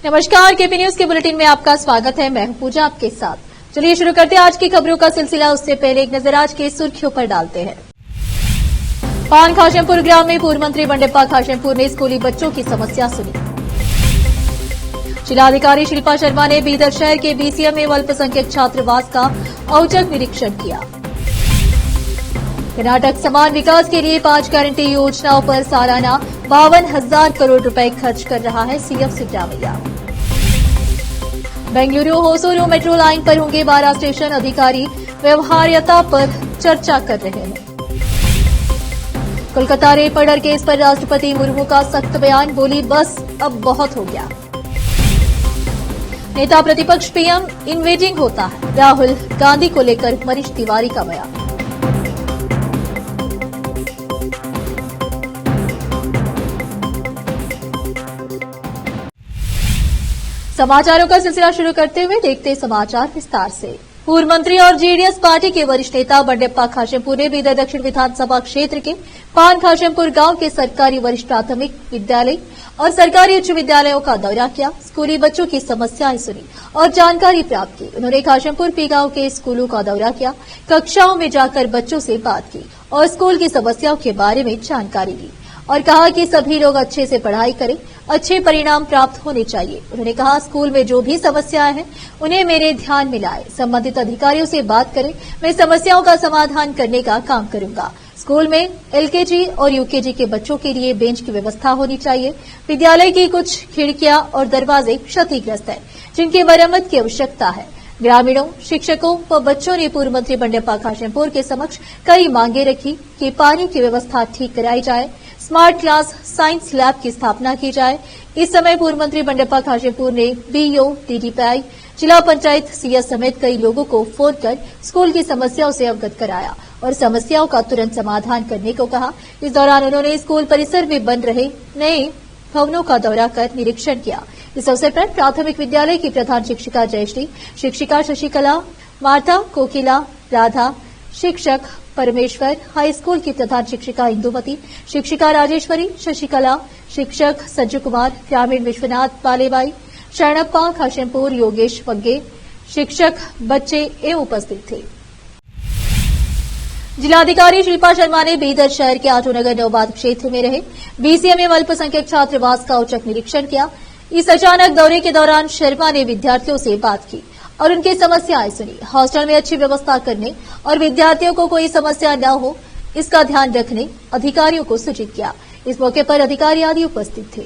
नमस्कार, KP news के bulletin में आपका स्वागत है। मैं हूं पूजा आपके साथ। चलिए शुरू करते हैं आज की खबरों का सिलसिला। उससे पहले एक नजर आज के सुर्खियों पर डालते हैं। पान खाशेमपुर ग्राम में पूर्व मंत्री बंडेप्पा खाशेमपुर ने स्कूली बच्चों की समस्या सुनी। जिलाधिकारी शिल्पा शर्मा ने बीदर शहर के बीसीएम में अल्पसंख्यक छात्रावास का औचक निरीक्षण किया। कर्नाटक समान विकास के लिए 5 गारंटी योजनाओं पर सालाना 52,000 करोड़ रुपए खर्च कर रहा है CM Siddaramaiah. Bengaluru Hosur metro line पर होंगे 12 स्टेशन, अधिकारी व्यवहार्यता पर चर्चा कर रहे हैं। कोलकाता रेप मर्डर केस पर राष्ट्रपति मुर्मू का सख्त बयान, बोली बस अब बहुत हो गया। नेता प्रतिपक्ष पीएम इन्वेजिंग होता है, राहुल गांधी को लेकर मनीष तिवारी का बयान। समाचारों का सिलसिला शुरू करते हुए देखते समाचार विस्तार से। पूर्व मंत्री और जेडीएस पार्टी के वरिष्ठ नेता बंडेप्पा खाशेमपुर ने बीदर दक्षिण विधानसभा क्षेत्र के पान खाशेमपुर गांव के सरकारी वरिष्ठ प्राथमिक विद्यालय और सरकारी उच्च विद्यालयों का दौरा किया। स्कूली बच्चों की समस्याएं सुनी और जानकारी प्राप्त की। उन्होंने खाशेमपुर पी गांव के स्कूलों का दौरा किया, कक्षाओं में जाकर बच्चों से बात की और स्कूल की समस्याओं के बारे में जानकारी दी और कहा कि सभी लोग अच्छे से पढ़ाई करें, अच्छे परिणाम प्राप्त होने चाहिए। उन्होंने कहा स्कूल में जो भी समस्याएं हैं उन्हें मेरे ध्यान में लाए, संबंधित अधिकारियों से बात करें, मैं समस्याओं का समाधान करने का काम करूंगा। स्कूल में एलकेजी और यूकेजी के बच्चों के लिए बेंच की व्यवस्था होनी चाहिए। विद्यालय की कुछ खिड़कियां और दरवाजे क्षतिग्रस्त हैं, जिनकी मरम्मत की आवश्यकता है। ग्रामीणों, शिक्षकों व बच्चों ने पूर्व मंत्री बंडेप्पा खाशेमपुर के समक्ष कई मांगे रखी कि पानी की व्यवस्था ठीक कराई जाए, स्मार्ट क्लास साइंस लैब की स्थापना की जाए। इस समय पूर्व मंत्री बंडेप्पा खाशेमपुर ने बीईओ, डीडीपीआई, जिला पंचायत सीएस समेत कई लोगों को फोन कर स्कूल की समस्याओं से अवगत कराया और समस्याओं का तुरंत समाधान करने को कहा। इस दौरान उन्होंने स्कूल परिसर में बन रहे नए भवनों का दौरा कर निरीक्षण किया। इस अवसर पर प्राथमिक विद्यालय की प्रधान शिक्षिका जयश्री, शिक्षिका शशिकला, माता कोकिला, राधा, शिक्षक परमेश्वर, हाई स्कूल की प्रधान शिक्षिका इंदुमती, शिक्षिका राजेश्वरी, शशिकला, शिक्षक संजय कुमार, ग्रामीण विश्वनाथ बालेबाई, शरणप्पा खाशेमपुर, योगेश वग्गे, शिक्षक, बच्चे एवं उपस्थित थे। जिलाधिकारी शिल्पा शर्मा ने बीदर शहर के आटोनगर नौबाद क्षेत्र में रहे बीसीएम एवं अल्पसंख्यक छात्रावास का औचक निरीक्षण किया। इस अचानक दौरे के दौरान शर्मा ने विद्यार्थियों से बात की और उनकी समस्याएं सुनी। हॉस्टल में अच्छी व्यवस्था करने और विद्यार्थियों को कोई समस्या न हो इसका ध्यान रखने अधिकारियों को सूचित किया। इस मौके पर अधिकारी आदि उपस्थित थे।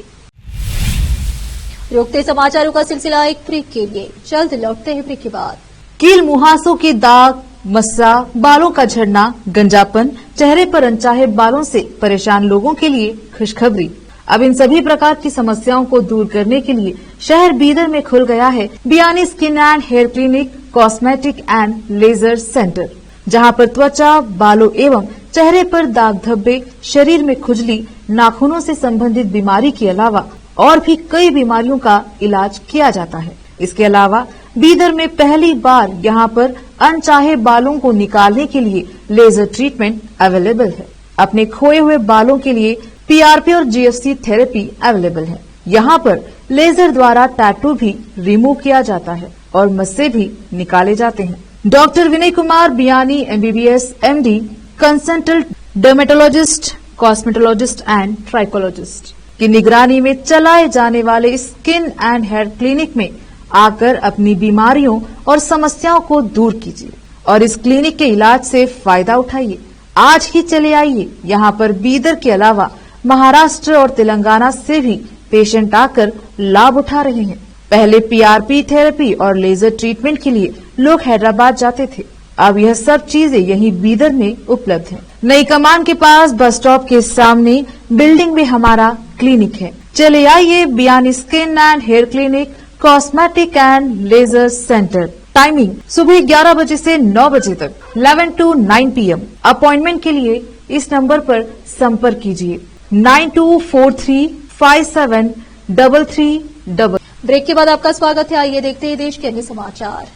रोकते समाचारों का सिलसिला एक ब्रेक के लिए, जल्द लौटते हैं ब्रेक के बाद। कील मुहासों के दाग, मस्सा, बालों का झड़ना, गंजापन, चेहरे पर अनचाहे बालों से परेशान लोगों के लिए खुशखबरी। अब इन सभी प्रकार की समस्याओं को दूर करने के लिए शहर बीदर में खुल गया है Biyani skin and hair clinic, cosmetic and laser center, जहां पर त्वचा, बालों एवं चेहरे पर दाग धब्बे, शरीर में खुजली, नाखूनों से संबंधित बीमारी के अलावा और भी कई बीमारियों का इलाज किया जाता है। इसके अलावा बीदर में पहली बार यहां पर अनचाहे बालों को निकालने के लिए लेजर ट्रीटमेंट अवेलेबल है। अपने खोए हुए बालों के लिए पीआरपी और जीएफसी थेरेपी अवेलेबल है। यहाँ पर लेजर द्वारा टैटू भी रिमूव किया जाता है और मस्से भी निकाले जाते हैं। Doctor Vinay Kumar Biyani MBBS MD, consultant dermatologist, cosmetologist and trichologist की निगरानी में चलाए जाने वाले स्किन एंड हेयर क्लिनिक में आकर अपनी बीमारियों और समस्याओं को दूर कीजिए और इस क्लिनिक के इलाज से फायदा उठाइए। आज ही चले आइए। यहाँ पर बीदर के अलावा महाराष्ट्र और तेलंगाना से भी पेशेंट आकर लाभ उठा रहे हैं। पहले पीआरपी थेरेपी और लेजर ट्रीटमेंट के लिए लोग हैदराबाद जाते थे, अब यह सब चीजें यहीं बीदर में उपलब्ध है। नई कमान के पास बस स्टॉप के सामने बिल्डिंग में हमारा क्लिनिक है। चले आइए Biyani skin and hair clinic, cosmetic and laser center. Timing सुबह 11 बजे से 9 बजे तक, 11 to 9 PM। अपॉइंटमेंट के लिए इस नंबर पर संपर्क कीजिए 9243573333। ब्रेक के बाद आपका स्वागत है। आइए देखते हैं देश के अन्य समाचार।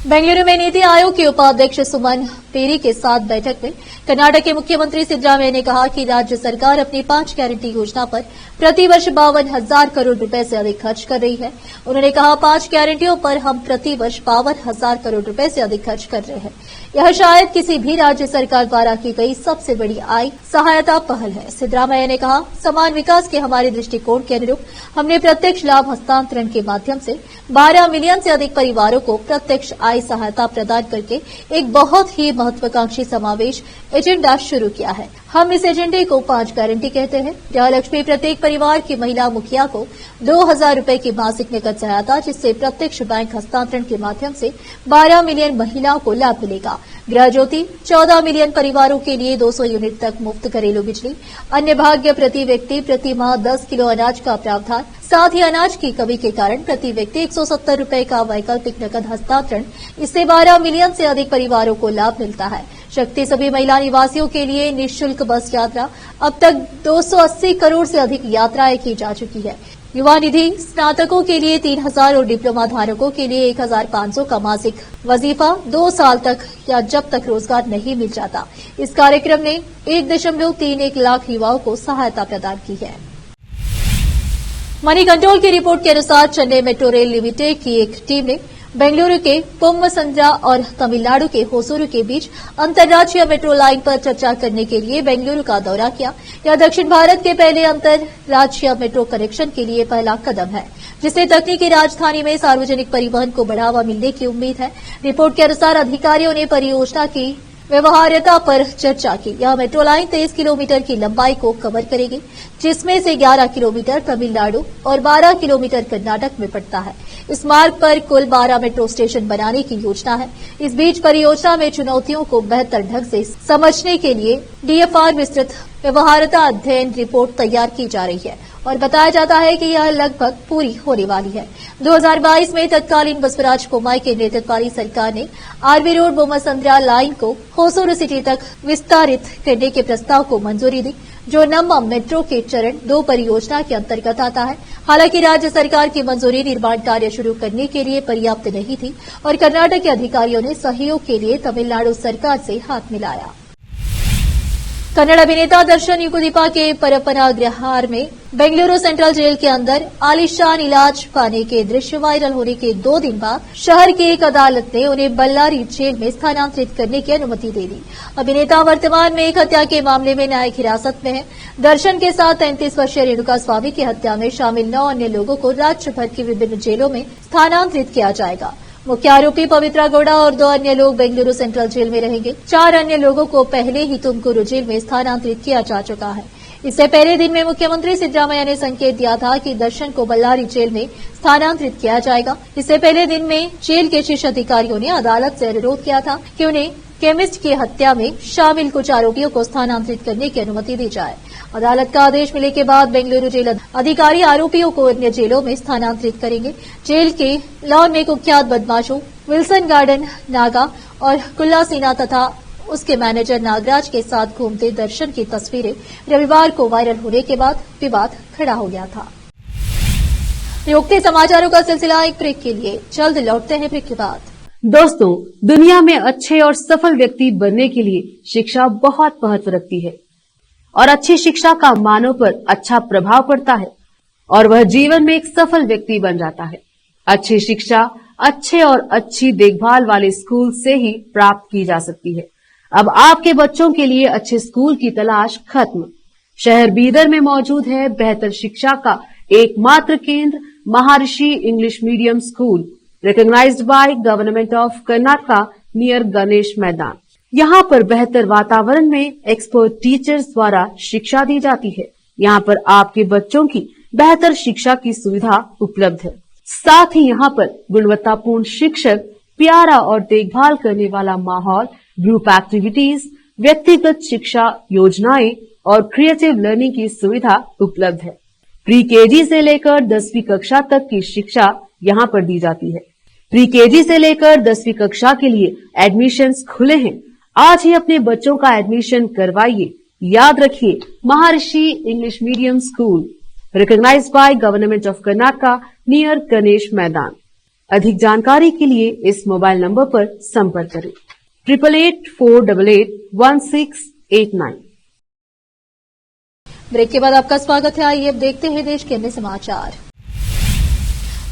बेंगलुरु में नीति आयोग के उपाध्यक्ष सुमन पेरी के साथ बैठक में कर्नाटक के मुख्यमंत्री सिद्धरामैया ने कहा कि राज्य सरकार अपनी 5 गारंटी योजना पर प्रतिवर्ष 52,000 करोड़ रुपए से अधिक खर्च कर रही है। उन्होंने कहा 5 गारंटियों पर हम प्रतिवर्ष 52,000 करोड़ रुपए से अधिक खर्च कर रहे हैं। यह शायद किसी भी राज्य सरकार द्वारा की गई सबसे बड़ी आय सहायता पहल है। सिद्धरामैया ने कहा समान विकास के हमारे दृष्टिकोण के अनुरूप हमने प्रत्यक्ष लाभ हस्तांतरण के माध्यम से 12 मिलियन से अधिक परिवारों को प्रत्यक्ष आय सहायता प्रदान करके एक बहुत ही महत्वाकांक्षी समावेश एजेंडा शुरू किया है। हम इस एजेंडे को 5 गारंटी कहते हैं। गृहलक्ष्मी प्रत्येक परिवार की महिला मुखिया को 2,000 रूपये की मासिक नकद सहायता, जिससे प्रत्यक्ष बैंक हस्तांतरण के माध्यम से 12 मिलियन महिलाओं को लाभ मिलेगा। गृह ज्योति 14 मिलियन परिवारों के लिए 200 यूनिट तक मुफ्त घरेलू बिजली। अन्य भाग्य प्रति व्यक्ति प्रति माह 10 किलो अनाज का प्रावधान। साथ ही अनाज की कमी के कारण प्रति व्यक्ति 170 रूपये का वैकल्पिक नकद हस्तांतरण। इससे 12 मिलियन से अधिक परिवारों को लाभ मिलता है। शक्ति सभी महिला निवासियों के लिए निःशुल्क बस यात्रा। अब तक 280 करोड़ से अधिक यात्राएं की जा चुकी है। युवा निधि स्नातकों के लिए 3,000 और डिप्लोमा धारकों के लिए 1,500 का मासिक वजीफा 2 साल तक या जब तक रोजगार नहीं मिल जाता। इस कार्यक्रम ने 1.31 लाख युवाओं को सहायता प्रदान की है। मनी कंट्रोल की रिपोर्ट के अनुसार चेन्नई मेट्रो रेल लिमिटेड की एक टीम ने बेंगलुरु के पोम्मसंद्रा और तमिलनाडु के होसूरू के बीच अंतर्राज्यीय मेट्रो लाइन पर चर्चा करने के लिए बेंगलुरु का दौरा किया। यह दक्षिण भारत के पहले अंतर्राज्यीय मेट्रो कनेक्शन के लिए पहला कदम है, जिससे तकनीकी राजधानी में सार्वजनिक परिवहन को बढ़ावा मिलने की उम्मीद है। रिपोर्ट के अनुसार अधिकारियों ने परियोजना की व्यवहार्यता पर चर्चा की। यह मेट्रो लाइन 23 किलोमीटर की लंबाई को कवर करेगी, जिसमें से 11 किलोमीटर तमिलनाडु और 12 किलोमीटर कर्नाटक में पड़ता है। इस मार्ग पर कुल 12 मेट्रो स्टेशन बनाने की योजना है। इस बीच परियोजना में चुनौतियों को बेहतर ढंग से समझने के लिए डीएफआर विस्तृत व्यवहार्यता अध्ययन रिपोर्ट तैयार की जा रही है और बताया जाता है कि यह लगभग पूरी होने वाली है। 2022 में तत्कालीन बसवराज बोम्माई के नेतृत्व वाली सरकार ने आरवी रोड बोम्मसंद्रा लाइन को होसूरू सिटी तक विस्तारित करने के प्रस्ताव को मंजूरी दी, जो नम्मा मेट्रो के चरण 2 परियोजना के अंतर्गत आता है। हालांकि राज्य सरकार की मंजूरी निर्माण कार्य शुरू करने के लिए पर्याप्त नहीं थी और कर्नाटक के अधिकारियों ने सहयोग के लिए तमिलनाडु सरकार से हाथ मिलाया। कन्नड़ अभिनेता दर्शन युगदीपा के परपना गृहार में बेंगलुरु सेंट्रल जेल के अंदर आलीशान इलाज पाने के दृश्य वायरल होने के 2 दिन बाद शहर की एक अदालत ने उन्हें बल्लारी जेल में स्थानांतरित करने की अनुमति दे दी। अभिनेता वर्तमान में एक हत्या के मामले में न्यायिक हिरासत में है। दर्शन के साथ 33 वर्षीय रेणुका स्वामी की हत्या में शामिल 9 अन्य लोगों को राज्य भर की विभिन्न जेलों में स्थानांतरित किया जाएगा। मुख्य आरोपी पवित्रा गौड़ा और 2 अन्य लोग बेंगलुरु सेंट्रल जेल में रहेंगे। 4 अन्य लोगों को पहले ही तुमकुरू जेल में स्थानांतरित किया जा चुका है। इससे पहले दिन में मुख्यमंत्री सिद्धरामैया ने संकेत दिया था कि दर्शन को बल्लारी जेल में स्थानांतरित किया जाएगा। इससे पहले दिन में जेल के शीर्ष अधिकारियों ने अदालत से अनुरोध किया था कि उन्हें केमिस्ट की हत्या में शामिल कुछ आरोपियों को स्थानांतरित करने की अनुमति दी जाए। अदालत का आदेश मिलने के बाद बेंगलुरु जेल अधिकारी आरोपियों को अन्य जेलों में स्थानांतरित करेंगे। जेल के लॉन में कुख्यात बदमाशों विल्सन गार्डन नागा और कुल्ला सिन्हा तथा उसके मैनेजर नागराज के साथ घूमते दर्शन की तस्वीरें रविवार को वायरल होने के बाद विवाद खड़ा हो गया था। युक्ति समाचारों का सिलसिला एक ब्रेक के लिए, जल्द लौटते हैं ब्रेक के बाद। दोस्तों, दुनिया में अच्छे और सफल व्यक्ति बनने के लिए शिक्षा बहुत महत्व रखती है और अच्छी शिक्षा का मानव पर अच्छा प्रभाव पड़ता है और वह जीवन में एक सफल व्यक्ति बन जाता है। अच्छी शिक्षा अच्छे और अच्छी देखभाल वाले स्कूल से ही प्राप्त की जा सकती है। अब आपके बच्चों के लिए अच्छे स्कूल की तलाश खत्म। शहर बीदर में मौजूद है बेहतर शिक्षा का एकमात्र केंद्र महर्षि English medium school, recognized by government of Karnataka near Ganesh मैदान। यहाँ पर बेहतर वातावरण में एक्सपर्ट टीचर्स द्वारा शिक्षा दी जाती है। यहाँ पर आपके बच्चों की बेहतर शिक्षा की सुविधा उपलब्ध है। साथ ही यहाँ पर गुणवत्तापूर्ण शिक्षक, प्यारा और देखभाल करने वाला माहौल, ग्रुप एक्टिविटीज, व्यक्तिगत शिक्षा योजनाएं और क्रिएटिव लर्निंग की सुविधा उपलब्ध है। प्री केजी से लेकर 10वीं कक्षा तक की शिक्षा यहाँ पर दी जाती है। प्री केजी से लेकर 10वीं कक्षा के लिए एडमिशन्स खुले हैं। आज ही अपने बच्चों का एडमिशन करवाइए। याद रखिए, Maharshi English medium school, recognised by government of Karnataka near Ganesh Maidan. अधिक जानकारी के लिए इस मोबाइल नंबर पर संपर्क करें। 8884881689। ब्रेक के बाद आपका स्वागत है। आइए अब देखते हैं देश के अन्य समाचार।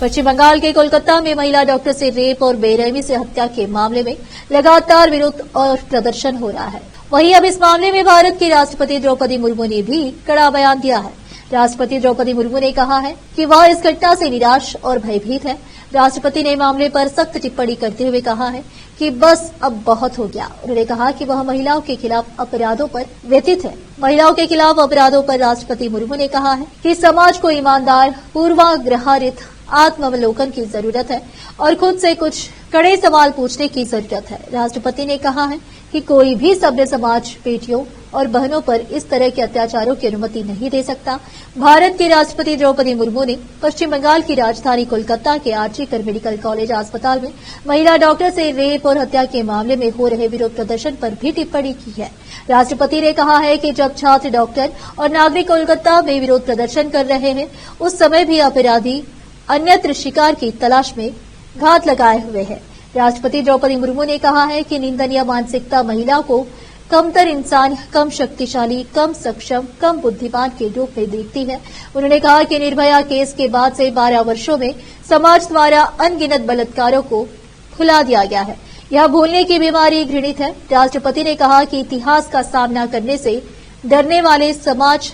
पश्चिम बंगाल के कोलकाता में महिला डॉक्टर से रेप और बेरहमी से हत्या के मामले में लगातार विरोध और प्रदर्शन हो रहा है। वहीं अब इस मामले में भारत की राष्ट्रपति द्रौपदी मुर्मू ने भी कड़ा बयान दिया है। राष्ट्रपति द्रौपदी मुर्मू ने कहा है कि वह इस घटना से निराश और भयभीत है। राष्ट्रपति ने मामले पर सख्त टिप्पणी करते हुए कहा है कि बस अब बहुत हो गया। उन्होंने कहा कि वह महिलाओं के खिलाफ अपराधों पर व्यथित है। महिलाओं के खिलाफ अपराधों पर राष्ट्रपति मुर्मू ने कहा है कि समाज को ईमानदार, पूर्वाग्रहित आत्मावलोकन की जरूरत है और खुद से कुछ कड़े सवाल पूछने की जरूरत है। राष्ट्रपति ने कहा है कि कोई भी सभ्य समाज बेटियों और बहनों पर इस तरह के अत्याचारों की अनुमति नहीं दे सकता। भारत के राष्ट्रपति द्रौपदी मुर्मू ने पश्चिम बंगाल की राजधानी कोलकाता के आरजी मेडिकल कॉलेज अस्पताल में महिला डॉक्टर से रेप और हत्या के मामले में हो रहे विरोध प्रदर्शन पर भी टिप्पणी की है। राष्ट्रपति ने कहा है कि जब छात्र, डॉक्टर और नागरिक कोलकाता में विरोध प्रदर्शन कर रहे हैं, उस समय भी अपराधी अन्यत्र शिकार की तलाश में घात लगाए हुए हैं। राष्ट्रपति द्रौपदी मुर्मू ने कहा है कि निंदनीय मानसिकता महिला को कमतर इंसान, कम शक्तिशाली, कम सक्षम, कम बुद्धिमान के रूप में देखती है। उन्होंने कहा कि निर्भया केस के बाद से 12 वर्षों में समाज द्वारा अनगिनत बलात्कारों को भुला दिया गया है। यह भूलने की बीमारी घृणित है। राष्ट्रपति ने कहा कि इतिहास का सामना करने से डरने वाले समाज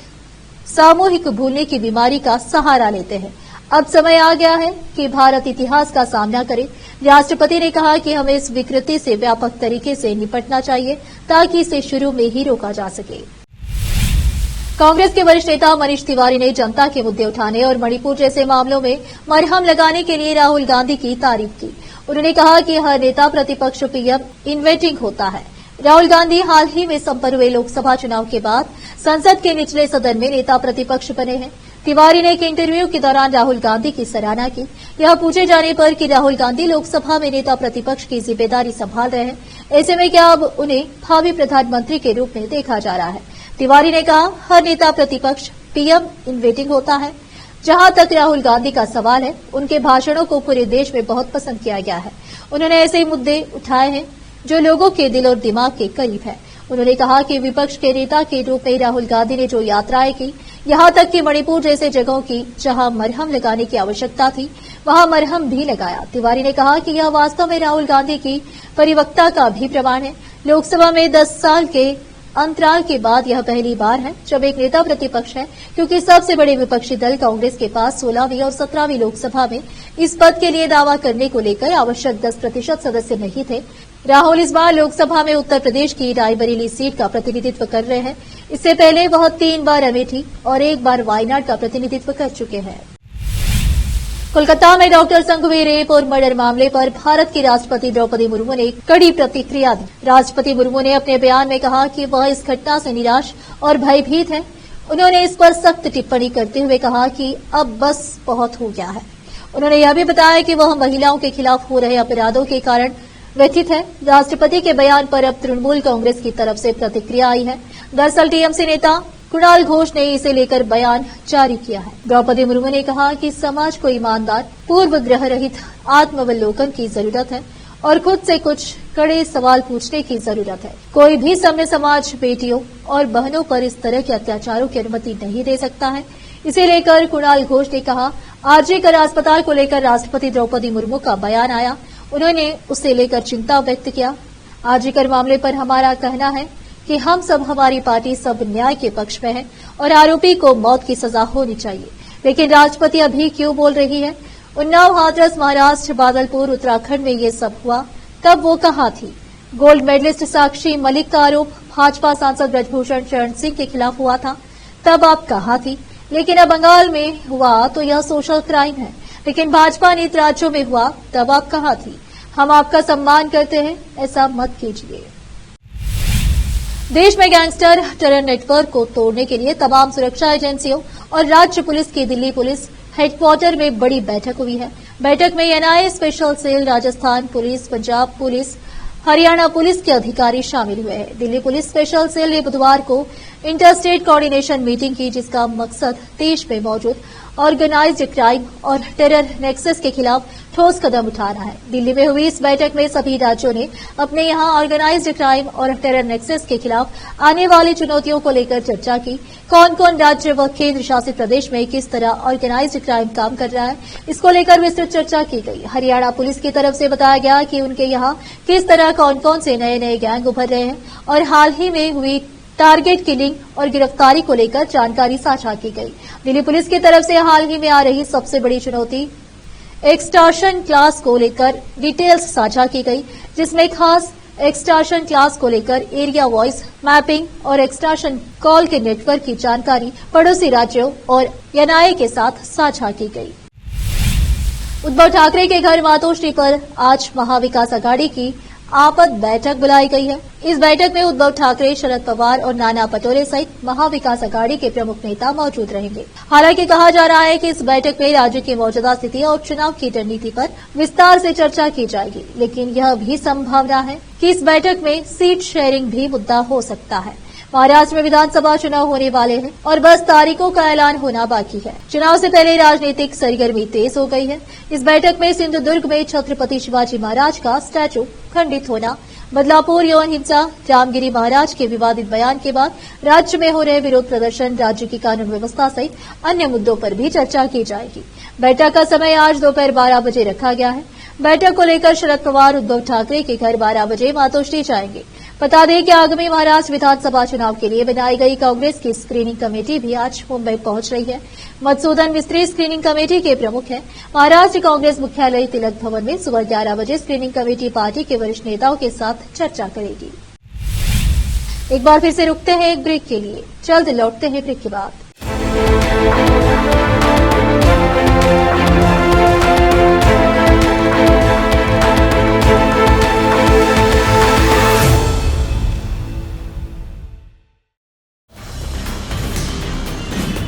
सामूहिक भूलने की बीमारी का सहारा लेते हैं। अब समय आ गया है कि भारत इतिहास का सामना करे। राष्ट्रपति ने कहा कि हमें इस विकृति से व्यापक तरीके से निपटना चाहिए ताकि इसे शुरू में ही रोका जा सके। कांग्रेस के वरिष्ठ नेता मनीष तिवारी ने जनता के मुद्दे उठाने और मणिपुर जैसे मामलों में मरहम लगाने के लिए राहुल गांधी की तारीफ की। उन्होंने कहा कि हर नेता प्रतिपक्ष पीएम इन वेटिंग होता है। राहुल गांधी हाल ही में संपन्न हुए लोकसभा चुनाव के बाद संसद के निचले सदन में नेता प्रतिपक्ष बने हैं। तिवारी ने एक इंटरव्यू के दौरान राहुल गांधी की सराहना की। यह पूछे जाने पर कि राहुल गांधी लोकसभा में नेता प्रतिपक्ष की जिम्मेदारी संभाल रहे हैं, ऐसे में क्या अब उन्हें भावी प्रधानमंत्री के रूप में देखा जा रहा है। तिवारी ने कहा, हर नेता प्रतिपक्ष पीएम इन वेटिंग होता है। जहां तक राहुल गांधी का सवाल है, उनके भाषणों को पूरे देश में बहुत पसंद किया गया है। उन्होंने ऐसे मुद्दे उठाए हैं जो लोगों के दिल और दिमाग के करीब है। उन्होंने कहा कि विपक्ष के नेता के रूप में राहुल गांधी ने जो यात्राएं की, यहां तक कि मणिपुर जैसे जगहों की जहां मरहम लगाने की आवश्यकता थी, वहां मरहम भी लगाया। तिवारी ने कहा कि यह वास्तव में राहुल गांधी की परिपक्वता का भी प्रमाण है। लोकसभा में 10 साल के अंतराल के बाद यह पहली बार है जब एक नेता प्रतिपक्ष है, क्योंकि सबसे बड़े विपक्षी दल कांग्रेस के पास 16वीं और 17वीं लोकसभा में इस पद के लिए दावा करने को लेकर आवश्यक 10% सदस्य नहीं थे। राहुल इस बार लोकसभा में उत्तर प्रदेश की रायबरेली सीट का प्रतिनिधित्व कर रहे हैं। इससे पहले वह 3 बार अमेठी और 1 बार वायनाड का प्रतिनिधित्व कर चुके हैं। कोलकाता में डॉक्टर संघ हुए रेप और मर्डर मामले पर भारत की राष्ट्रपति द्रौपदी मुर्मू ने कड़ी प्रतिक्रिया दी। राष्ट्रपति मुर्मू ने अपने बयान में कहा कि वह इस घटना से निराश और भयभीत है। उन्होंने इस पर सख्त टिप्पणी करते हुए कहा कि अब बस बहुत हो गया है। उन्होंने यह भी बताया कि वह महिलाओं के खिलाफ हो रहे अपराधों के कारण व्यथित है। राष्ट्रपति के बयान पर अब तृणमूल कांग्रेस की तरफ से प्रतिक्रिया आई है। दरअसल टीएमसी नेता कुणाल घोष ने इसे लेकर बयान जारी किया है। द्रौपदी मुर्मू ने कहा कि समाज को ईमानदार, पूर्वग्रह रहित आत्मावलोकन की जरूरत है और खुद से कुछ कड़े सवाल पूछने की जरूरत है। कोई भी सभ्य समाज बेटियों और बहनों पर इस तरह के अत्याचारों की अनुमति नहीं दे सकता है। इसे लेकर कुणाल घोष ने कहा, आरजी कर अस्पताल को लेकर राष्ट्रपति द्रौपदी मुर्मू का बयान आया, उन्होंने उसे लेकर चिंता व्यक्त किया। आरजी कर मामले पर हमारा कहना है कि हम सब, हमारी पार्टी सब न्याय के पक्ष में है और आरोपी को मौत की सजा होनी चाहिए। लेकिन राष्ट्रपति अभी क्यों बोल रही है? उन्नाव, हाथरस, महाराष्ट्र, बादलपुर, उत्तराखंड में ये सब हुआ, तब वो कहां थी? गोल्ड मेडलिस्ट साक्षी मलिक का आरोप भाजपा सांसद ब्रजभूषण शरण सिंह के खिलाफ हुआ था, तब आप कहां थी? लेकिन अब बंगाल में हुआ तो यह सोशल क्राइम है, लेकिन भाजपा नीत राज्यों में हुआ, तब आप कहां थी? हम आपका सम्मान करते हैं, ऐसा मत कीजिए। देश में गैंगस्टर टेरर नेटवर्क को तोड़ने के लिए तमाम सुरक्षा एजेंसियों और राज्य पुलिस की दिल्ली पुलिस हेडक्वार्टर में बड़ी बैठक हुई है। बैठक में NIA special cell, Rajasthan police, Punjab police, Haryana police के अधिकारी शामिल हुए हैं। दिल्ली पुलिस स्पेशल सेल ने बुधवार को इंटर स्टेट कोऑर्डिनेशन मीटिंग की, जिसका मकसद देश में मौजूद ऑर्गेनाइज्ड क्राइम और टेरर नेक्सस के खिलाफ ठोस कदम उठाना है। दिल्ली में हुई इस बैठक में सभी राज्यों ने अपने यहां ऑर्गेनाइज्ड क्राइम और टेरर नेक्सस के खिलाफ आने वाली चुनौतियों को लेकर चर्चा की। कौन कौन राज्य व केंद्र शासित प्रदेश में किस तरह ऑर्गेनाइज्ड क्राइम काम कर रहा है, इसको लेकर विस्तृत चर्चा की गई। हरियाणा पुलिस की तरफ से बताया गया कि उनके यहाँ किस तरह कौन कौन से नए नए गैंग उभर रहे हैं और हाल ही में हुई टारगेट किलिंग और गिरफ्तारी को लेकर जानकारी साझा की गई। दिल्ली पुलिस की तरफ से हाल ही में आ रही सबसे बड़ी चुनौती एक्सटॉर्शन क्लास को लेकर डिटेल्स साझा की गई, जिसमें खास एक्सटॉर्शन क्लास को लेकर एरिया वॉइस मैपिंग और एक्सटॉर्शन कॉल के नेटवर्क की जानकारी पड़ोसी राज्यों और एनआईए के साथ साझा की गई। उद्धव ठाकरे के घर मातोश्री पर आज महाविकास आघाड़ी की आपद बैठक बुलाई गई है। इस बैठक में उद्धव ठाकरे, शरद पवार और नाना पटोले सहित महाविकास आघाड़ी के प्रमुख नेता मौजूद रहेंगे। हालांकि कहा जा रहा है कि इस बैठक में राज्य की मौजूदा स्थिति और चुनाव की रणनीति पर विस्तार से चर्चा की जाएगी, लेकिन यह भी संभावना है कि इस बैठक में सीट शेयरिंग भी मुद्दा हो सकता है। महाराष्ट्र में विधानसभा चुनाव होने वाले हैं और बस तारीखों का ऐलान होना बाकी है। चुनाव से पहले राजनीतिक सरगर्मी तेज हो गई है। इस बैठक में सिंधुदुर्ग में छत्रपति शिवाजी महाराज का स्टैचू खंडित होना, बदलापुर यौन हिंसा, रामगिरी महाराज के विवादित बयान के बाद राज्य में हो रहे विरोध प्रदर्शन, राज्य की कानून व्यवस्था सहित अन्य मुद्दों पर भी चर्चा की जाएगी। बैठक का समय आज दोपहर 12 बजे रखा गया है। बैठक को लेकर शरद पवार उद्धव ठाकरे के घर 12 बजे मातोश्री जाएंगे। बता दें कि आगामी महाराष्ट्र विधानसभा चुनाव के लिए बनाई गई कांग्रेस की स्क्रीनिंग कमेटी भी आज मुंबई पहुंच रही है। मधुसूदन मिस्त्री स्क्रीनिंग कमेटी के प्रमुख हैं। महाराष्ट्र कांग्रेस मुख्यालय तिलक भवन में सुबह 11 बजे स्क्रीनिंग कमेटी पार्टी के वरिष्ठ नेताओं के साथ चर्चा करेगी। एक बार फिर से रुकते हैं एक ब्रेक के लिए, जल्द लौटते हैं ब्रेक के बाद।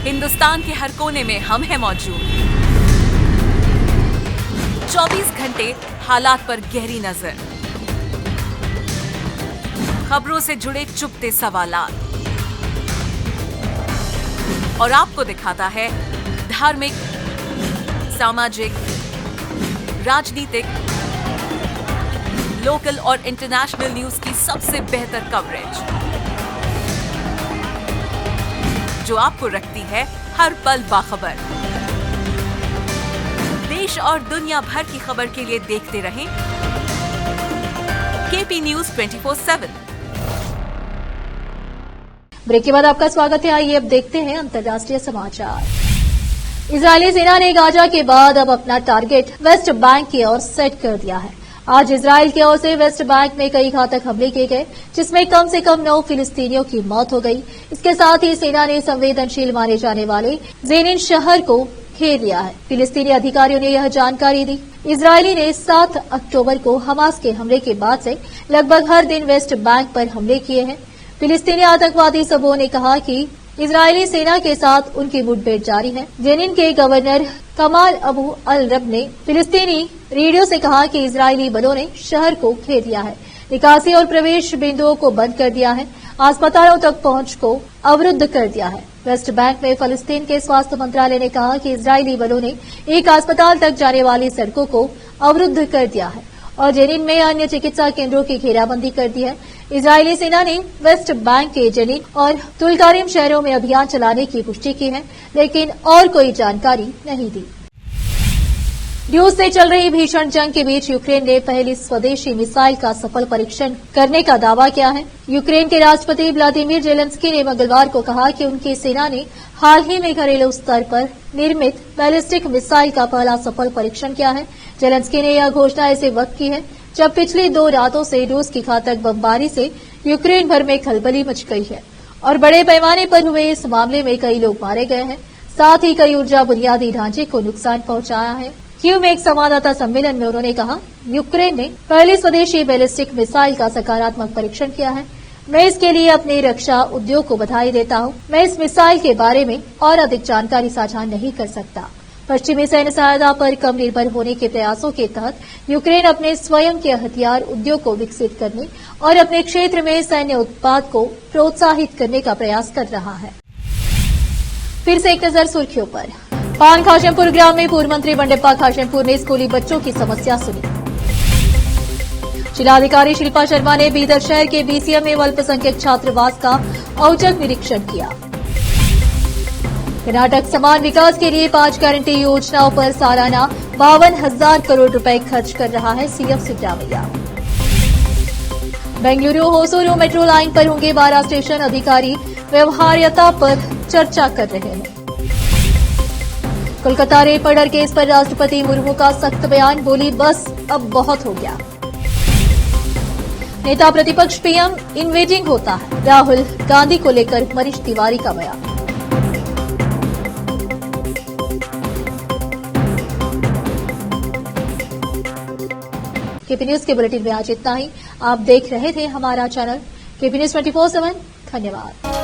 हिंदुस्तान के हर कोने में हम हैं मौजूद। 24 घंटे हालात पर गहरी नजर, खबरों से जुड़े चुपते सवालात और आपको दिखाता है धार्मिक, सामाजिक, राजनीतिक, लोकल और इंटरनेशनल न्यूज की सबसे बेहतर कवरेज, जो आपको रखती है हर पल बाखबर। देश और दुनिया भर की खबर के लिए देखते रहें केपी न्यूज 24/7। ब्रेक के बाद आपका स्वागत है। आइए अब देखते हैं अंतर्राष्ट्रीय समाचार। इजरायली सेना ने गाजा के बाद अब अपना टारगेट वेस्ट बैंक की ओर सेट कर दिया है। आज इजराइल की ओर से वेस्ट बैंक में कई घातक हमले किए गए, जिसमें कम से कम 9 फिलिस्तीनियों की मौत हो गई। इसके साथ ही सेना ने संवेदनशील माने जाने वाले जेनिन शहर को घेर लिया है। फिलिस्तीनी अधिकारियों ने यह जानकारी दी। इजरायली ने 7 अक्टूबर को हमास के हमले के बाद से लगभग हर दिन वेस्ट बैंक पर हमले किए हैं। फिलिस्तीनी आतंकवादी समूह ने कहा कि इजरायली सेना के साथ उनकी मुठभेड़ जारी है। जेनिन के गवर्नर कमाल अबू अल रब ने फिलिस्तीनी रेडियो से कहा कि इजरायली बलों ने शहर को घेर लिया है, निकासी और प्रवेश बिंदुओं को बंद कर दिया है, अस्पतालों तक पहुंच को अवरुद्ध कर दिया है। वेस्ट बैंक में फिलिस्तीन के स्वास्थ्य मंत्रालय ने कहा कि इजरायली बलों ने एक अस्पताल तक जाने वाली सड़कों को अवरुद्ध कर दिया है और जेनिन में अन्य चिकित्सा केंद्रों की घेराबंदी कर दी है। इजरायली सेना ने वेस्ट बैंक के जेनिन और तुलकारिम शहरों में अभियान चलाने की पुष्टि की है, लेकिन और कोई जानकारी नहीं दी। रूस से चल रही भीषण जंग के बीच यूक्रेन ने पहली स्वदेशी मिसाइल का सफल परीक्षण करने का दावा किया है। यूक्रेन के राष्ट्रपति व्लादिमीर जेलेंस्की ने मंगलवार को कहा कि उनकी सेना ने हाल ही में घरेलू स्तर पर निर्मित बैलिस्टिक मिसाइल का पहला सफल परीक्षण किया है। जेलेंस्की ने यह घोषणा ऐसे वक्त की है जब पिछली 2 रातों से रूस की घातक बमबारी से यूक्रेन भर में खलबली मच गई है और बड़े पैमाने पर हुए इस मामले में कई लोग मारे गए हैं, साथ ही कई ऊर्जा बुनियादी ढांचे को नुकसान पहुंचाया है। कीव में एक संवाददाता सम्मेलन में उन्होंने कहा, यूक्रेन ने पहली स्वदेशी बैलिस्टिक मिसाइल का सकारात्मक परीक्षण किया है। मैं इसके लिए अपने रक्षा उद्योग को बधाई देता हूं। मैं इस मिसाइल के बारे में और अधिक जानकारी साझा नहीं कर सकता। पश्चिमी सैन्य सहायता पर कम निर्भर होने के प्रयासों के तहत यूक्रेन अपने स्वयं के हथियार उद्योग को विकसित करने और अपने क्षेत्र में सैन्य उत्पाद को प्रोत्साहित करने का प्रयास कर रहा है। फिर से एक नजर सुर्खियों पर। पान खाशेमपुर ग्राम में पूर्व मंत्री बंडेप्पा खाशेमपुर ने स्कूली बच्चों की समस्या सुनी। जिलाधिकारी शिल्पा शर्मा ने बीदर शहर के बीसीएम में अल्पसंख्यक छात्रावास का औचक निरीक्षण किया। कर्नाटक समान विकास के लिए 5 गारंटी योजनाओं पर सालाना 52,000 करोड़ रुपए खर्च कर रहा है CM Siddaramaiah. Bengaluru Hosur metro line पर होंगे 12 स्टेशन, अधिकारी व्यवहार्यता पर चर्चा कर रहे हैं। कोलकाता रेप मर्डर केस पर राष्ट्रपति मुर्मू का सख्त बयान, बोली बस अब बहुत हो गया। नेता प्रतिपक्ष पीएम इन्वेजिंग होता है, राहुल गांधी को लेकर मनीष तिवारी का बयान। केपी न्यूज के बुलेटिन में आज इतना ही। आप देख रहे थे हमारा चैनल केपी न्यूज 24/7। धन्यवाद।